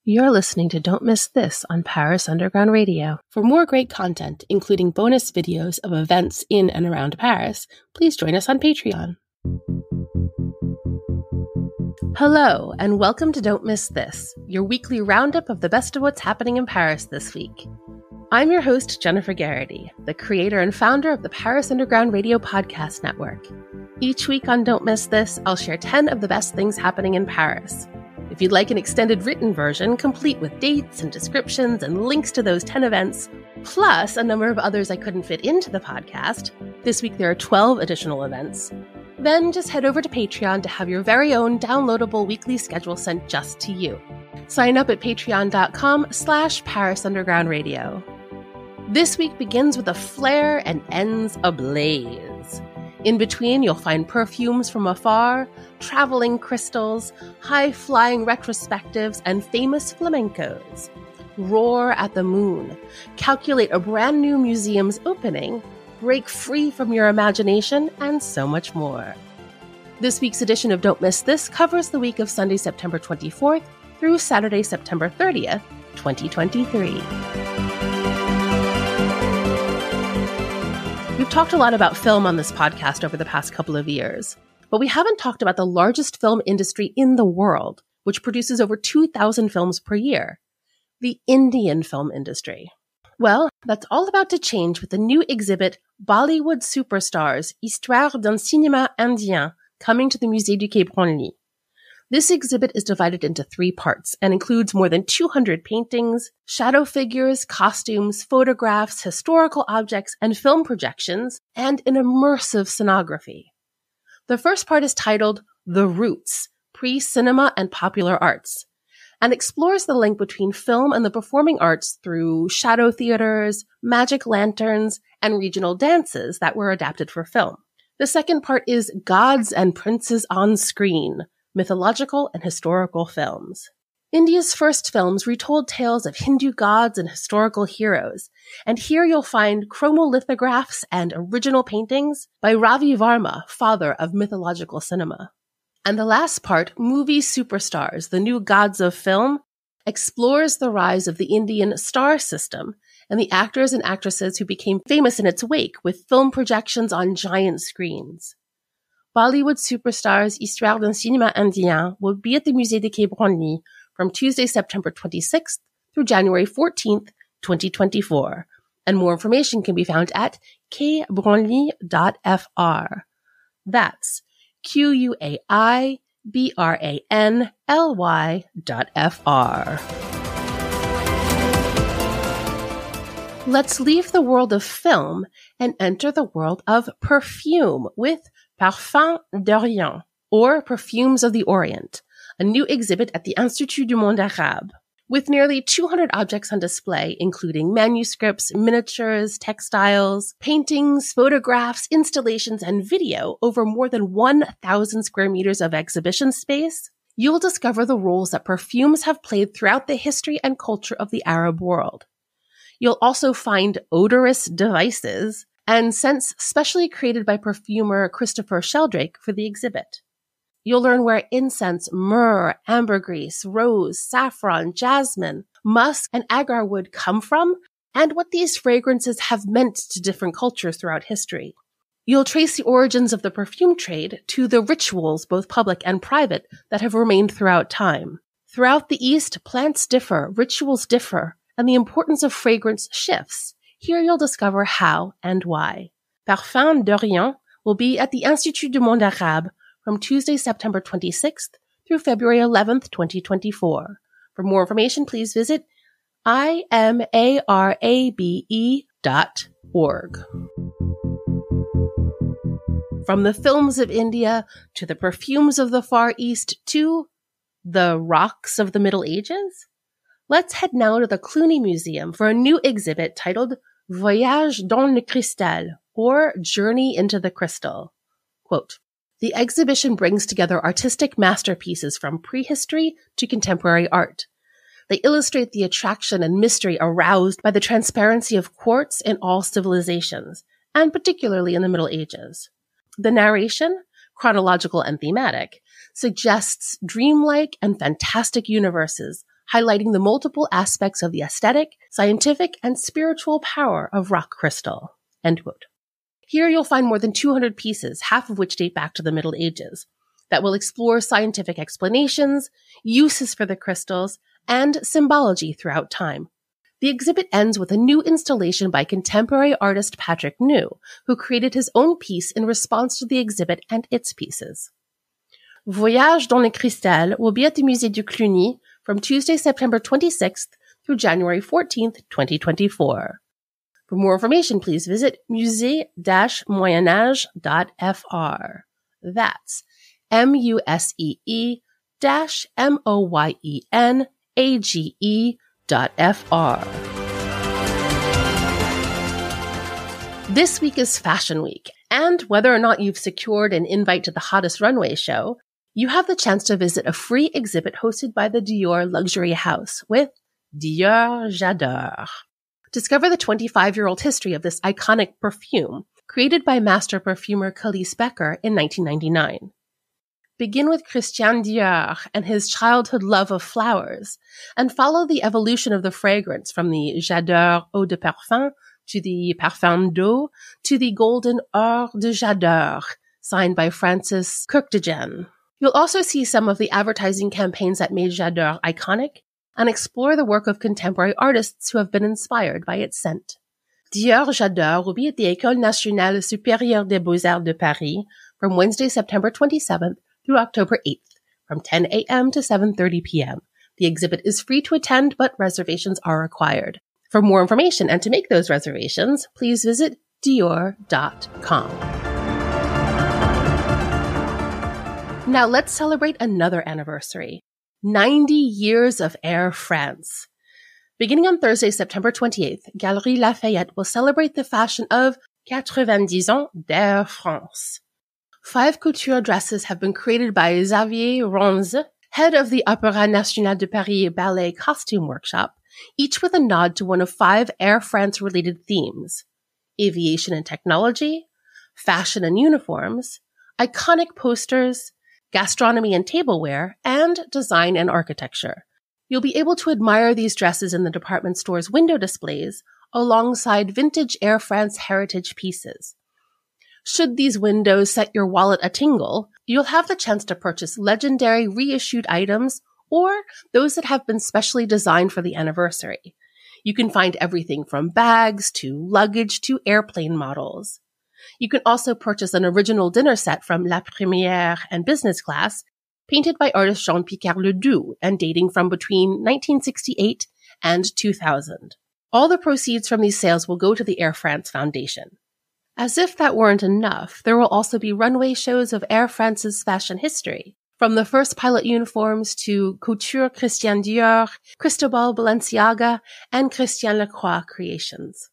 You're listening to Don't Miss This on Paris Underground Radio. For more great content, including bonus videos of events in and around Paris, please join us on Patreon. Hello, and welcome to Don't Miss This, your weekly roundup of the best of what's happening in Paris this week. I'm your host, Jennifer Garrity, the creator and founder of the Paris Underground Radio podcast network. Each week on Don't Miss This, I'll share 10 of the best things happening in Paris. If you'd like an extended written version, complete with dates and descriptions and links to those 10 events, plus a number of others I couldn't fit into the podcast, this week there are 12 additional events, then just head over to Patreon to have your very own downloadable weekly schedule sent just to you. Sign up at patreon.com/Paris Underground Radio. This week begins with a flair and ends ablaze. In between, you'll find perfumes from afar, traveling crystals, high-flying retrospectives, and famous flamencos. Roar at the moon, calculate a brand new museum's opening, break free from your imagination, and so much more. This week's edition of Don't Miss This covers the week of Sunday, September 24th through Saturday, September 30th, 2023. We've talked a lot about film on this podcast over the past couple of years, but we haven't talked about the largest film industry in the world, which produces over 2,000 films per year, the Indian film industry. Well, that's all about to change with the new exhibit Bollywood Superstars, Histoire d'un cinéma indien, coming to the Musée du Quai Branly. This exhibit is divided into 3 parts and includes more than 200 paintings, shadow figures, costumes, photographs, historical objects, and film projections, and an immersive scenography. The first part is titled The Roots, Pre-Cinema and Popular Arts, and explores the link between film and the performing arts through shadow theaters, magic lanterns, and regional dances that were adapted for film. The second part is Gods and Princes on Screen, mythological and historical films. India's first films retold tales of Hindu gods and historical heroes, and here you'll find chromolithographs and original paintings by Ravi Varma, father of mythological cinema. And the last part, Movie Superstars, the New Gods of Film, explores the rise of the Indian star system and the actors and actresses who became famous in its wake with film projections on giant screens. Bollywood Superstars, Histoire d'un cinéma indien will be at the Musée du Quai Branly from Tuesday, September 26th through January 14th, 2024. And more information can be found at quaibranly.fr. That's quaibranly.fr. Let's leave the world of film and enter the world of perfume with Parfums d'Orient, or Perfumes of the Orient, a new exhibit at the Institut du Monde Arabe. With nearly 200 objects on display, including manuscripts, miniatures, textiles, paintings, photographs, installations, and video over more than 1,000 square meters of exhibition space, you'll discover the roles that perfumes have played throughout the history and culture of the Arab world. You'll also find odorous devices and scents specially created by perfumer Christopher Sheldrake for the exhibit. You'll learn where incense, myrrh, ambergris, rose, saffron, jasmine, musk, and agar wood come from, and what these fragrances have meant to different cultures throughout history. You'll trace the origins of the perfume trade to the rituals, both public and private, that have remained throughout time. Throughout the East, plants differ, rituals differ, and the importance of fragrance shifts. Here you'll discover how and why. Parfums d'Orient will be at the Institut du Monde Arabe from Tuesday, September 26th through February 11th, 2024. For more information, please visit imarabe.org. From the films of India to the perfumes of the Far East to the rocks of the Middle Ages, let's head now to the Cluny Museum for a new exhibit titled Voyage dans le cristal, or Journey into the Crystal. Quote, the exhibition brings together artistic masterpieces from prehistory to contemporary art. They illustrate the attraction and mystery aroused by the transparency of quartz in all civilizations, and particularly in the Middle Ages. The narration, chronological and thematic, suggests dreamlike and fantastic universes highlighting the multiple aspects of the aesthetic, scientific, and spiritual power of rock crystal. End quote. Here you'll find more than 200 pieces, half of which date back to the Middle Ages, that will explore scientific explanations, uses for the crystals, and symbology throughout time. The exhibit ends with a new installation by contemporary artist Patrick New, who created his own piece in response to the exhibit and its pieces. Voyage dans les cristals will be at the Musée du Cluny from Tuesday, September 26th through January 14th, 2024. For more information, please visit musée-moyenage.fr. That's musee-moyenage.fr. This week is Fashion Week, and whether or not you've secured an invite to the hottest runway show, you have the chance to visit a free exhibit hosted by the Dior Luxury House with Dior J'adore. Discover the 25-year-old history of this iconic perfume, created by master perfumer Calise Becker in 1999. Begin with Christian Dior and his childhood love of flowers, and follow the evolution of the fragrance from the J'adore eau de parfum to the Parfum d'eau to the golden Or de J'adore, signed by Francis Kurkdjian. You'll also see some of the advertising campaigns that made J'adore iconic, and explore the work of contemporary artists who have been inspired by its scent. Dior J'adore will be at the École Nationale Supérieure des Beaux-Arts de Paris from Wednesday, September 27th through October 8th, from 10 a.m. to 7:30 p.m. The exhibit is free to attend, but reservations are required. For more information and to make those reservations, please visit Dior.com. Now let's celebrate another anniversary. 90 years of Air France. Beginning on Thursday, September 28th, Galeries Lafayette will celebrate the fashion of 90 ans d'Air France. 5 couture dresses have been created by Xavier Ronze, head of the Opéra National de Paris Ballet Costume Workshop, each with a nod to one of 5 Air France-related themes: aviation and technology, fashion and uniforms, iconic posters, gastronomy and tableware, and design and architecture. You'll be able to admire these dresses in the department store's window displays alongside vintage Air France heritage pieces. Should these windows set your wallet a-tingle, you'll have the chance to purchase legendary reissued items or those that have been specially designed for the anniversary. You can find everything from bags to luggage to airplane models. You can also purchase an original dinner set from La Première and Business Class, painted by artist Jean-Picard Ledoux and dating from between 1968 and 2000. All the proceeds from these sales will go to the Air France Foundation. As if that weren't enough, there will also be runway shows of Air France's fashion history, from the first pilot uniforms to Couture Christian Dior, Cristobal Balenciaga, and Christian Lacroix creations.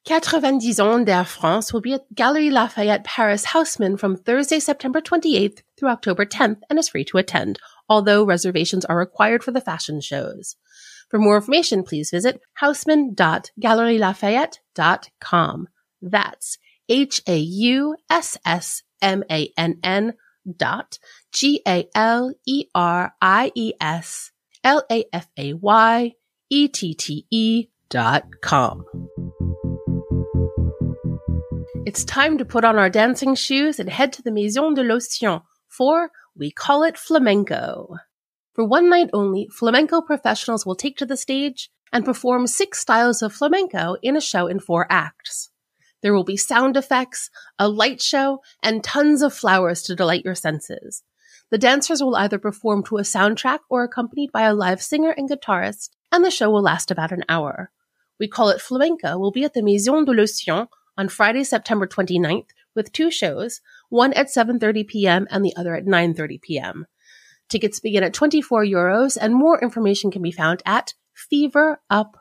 90 ans d'Air France will be at Galeries Lafayette Paris Haussmann from Thursday, September 28th through October 10th and is free to attend, although reservations are required for the fashion shows. For more information, please visit haussmann.galerielafayette.com. That's HAUSSMANN.GALERIELAFAYETTE.com. It's time to put on our dancing shoes and head to the Maison de l'Océan for We Call It Flamenco. For one night only, flamenco professionals will take to the stage and perform 6 styles of flamenco in a show in 4 acts. There will be sound effects, a light show, and tons of flowers to delight your senses. The dancers will either perform to a soundtrack or accompanied by a live singer and guitarist, and the show will last about an hour. We Call It Flamenco will be at the Maison de l'Océan on Friday, September 29th, with 2 shows, one at 7:30 p.m. and the other at 9:30 p.m. Tickets begin at €24, and more information can be found at feverup.com.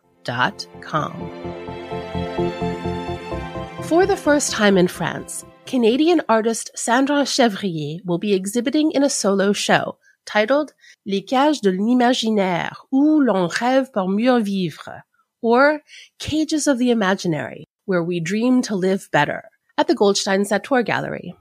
For the first time in France, Canadian artist Sandra Chevrier will be exhibiting in a solo show titled Les cages de l'imaginaire, où l'on rêve pour mieux vivre, or Cages of the Imaginary, where we dream to live better, at the Goldstein Sator Gallery.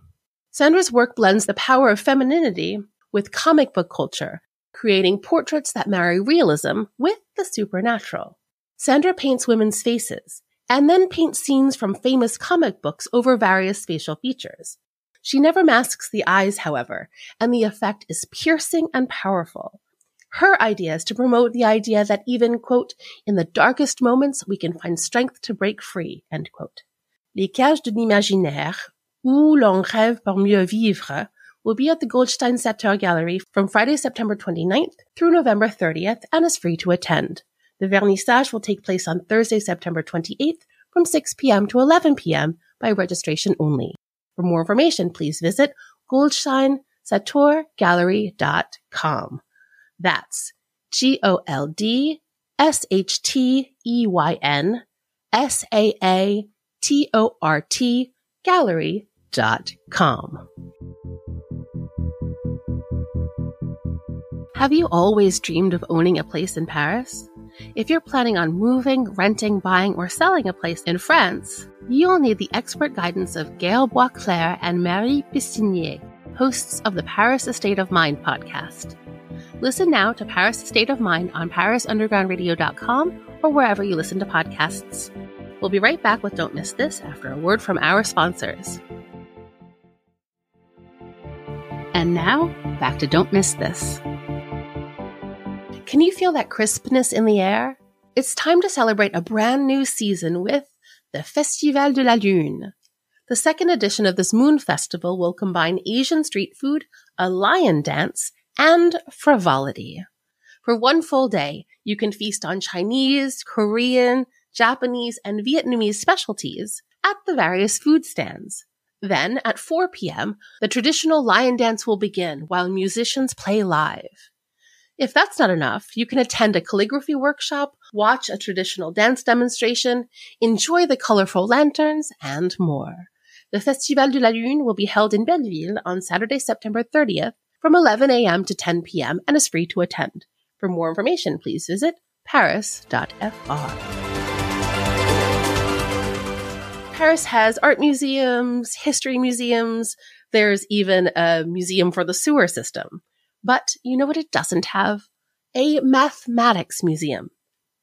Sandra's work blends the power of femininity with comic book culture creating portraits that marry realism with the supernatural. Sandra paints women's faces, and then paints scenes from famous comic books over various facial features. She never masks the eyes, however, and the effect is piercing and powerful. Her idea is to promote the idea that even, quote, in the darkest moments, we can find strength to break free, end quote. Les cages de l'imaginaire, où l'on rêve pour mieux vivre, will be at the Goldstein Sacre Coeur Gallery from Friday, September 29th through November 30th and is free to attend. The vernissage will take place on Thursday, September 28th from 6 p.m. to 11 p.m. by registration only. For more information, please visit goldsteinsatorgallery.com. That's GoldsteinSatortGallery.com. Have you always dreamed of owning a place in Paris? If you're planning on moving, renting, buying, or selling a place in France, you'll need the expert guidance of Gaëlle Boisclair and Marais, hosts of the Paris Estate of Mind podcast. Listen now to Paris Estate of Mind on parisundergroundradio.com or wherever you listen to podcasts. We'll be right back with Don't Miss This after a word from our sponsors. And now, back to Don't Miss This. Can you feel that crispness in the air? It's time to celebrate a brand new season with the Festival de la Lune. The second edition of this moon festival will combine Asian street food, a lion dance, and frivolity. For one full day, you can feast on Chinese, Korean, Japanese, and Vietnamese specialties at the various food stands. Then, at 4 p.m., the traditional lion dance will begin while musicians play live. If that's not enough, you can attend a calligraphy workshop, watch a traditional dance demonstration, enjoy the colorful lanterns, and more. The Festival de la Lune will be held in Belleville on Saturday, September 30th from 11 a.m. to 10 p.m. and is free to attend. For more information, please visit paris.fr. Paris has art museums, history museums. There's even a museum for the sewer system. But you know what it doesn't have? A mathematics museum.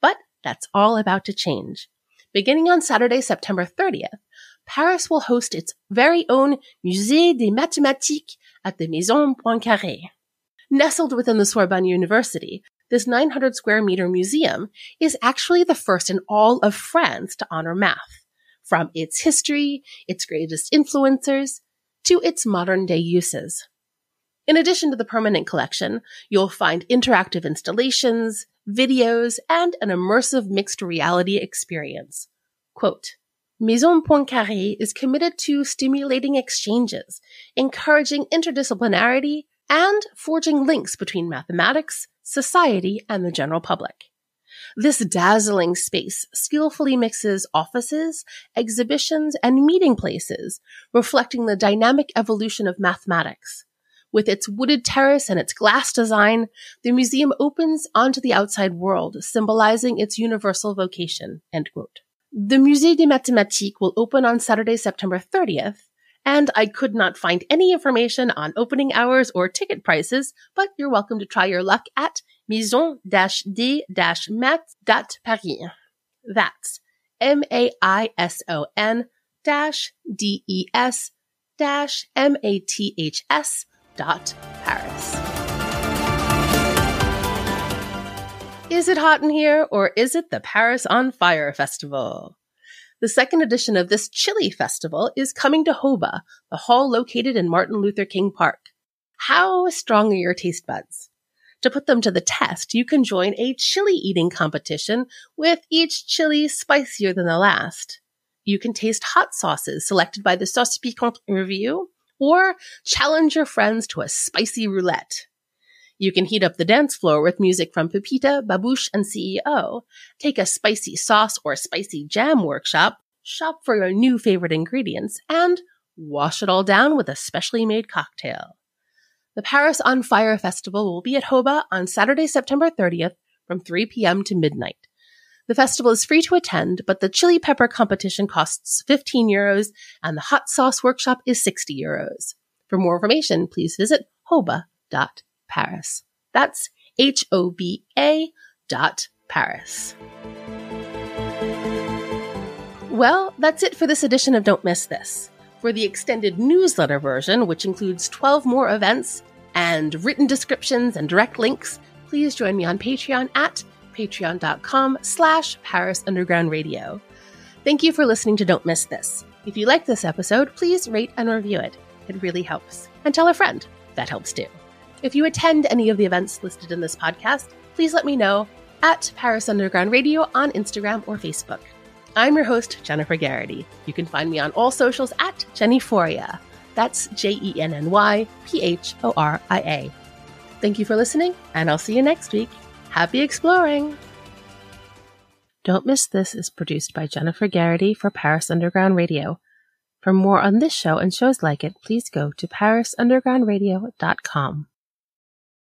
But that's all about to change. Beginning on Saturday, September 30th, Paris will host its very own Musée des Mathématiques at the Maison Poincaré. Nestled within the Sorbonne University, this 900 square meter museum is actually the first in all of France to honor math, from its history, its greatest influencers, to its modern day uses. In addition to the permanent collection, you'll find interactive installations, videos, and an immersive mixed reality experience. Quote, Maison Poincaré is committed to stimulating exchanges, encouraging interdisciplinarity, and forging links between mathematics, society, and the general public. This dazzling space skillfully mixes offices, exhibitions, and meeting places, reflecting the dynamic evolution of mathematics. With its wooded terrace and its glass design, the museum opens onto the outside world, symbolizing its universal vocation, end quote. The Musée des Mathématiques will open on Saturday, September 30th, and I could not find any information on opening hours or ticket prices, but you're welcome to try your luck at maison-des-maths.paris. That's maison-des-maths.paris. Is it hot in here, or is it the Paris on Fire Festival? The second edition of this chili festival is coming to Hoba, the hall located in Martin Luther King Park. How strong are your taste buds? To put them to the test, you can join a chili eating competition with each chili spicier than the last. You can taste hot sauces selected by the Sauce Piquante Review, or challenge your friends to a spicy roulette. You can heat up the dance floor with music from Pepita, Babouche, and CEO, take a spicy sauce or spicy jam workshop, shop for your new favorite ingredients, and wash it all down with a specially made cocktail. The Paris on Fire Festival will be at Hoba on Saturday, September 30th from 3 p.m. to midnight. The festival is free to attend, but the chili pepper competition costs €15 and the hot sauce workshop is €60. For more information, please visit hoba.paris. That's HOBA.Paris. Well, that's it for this edition of Don't Miss This. For the extended newsletter version, which includes 12 more events and written descriptions and direct links, please join me on Patreon at patreon.com/Paris Underground Radio. Thank you for listening to Don't Miss This. If you like this episode, please rate and review it. It really helps. And tell a friend. That helps too. If you attend any of the events listed in this podcast, please let me know at Paris Underground Radio on Instagram or Facebook. I'm your host, Jennifer Garrity. You can find me on all socials at Jennyphoria. That's JennyPhoria. Thank you for listening, and I'll see you next week. Happy exploring! Don't Miss This is produced by Jennifer Garrity for Paris Underground Radio. For more on this show and shows like it, please go to parisundergroundradio.com.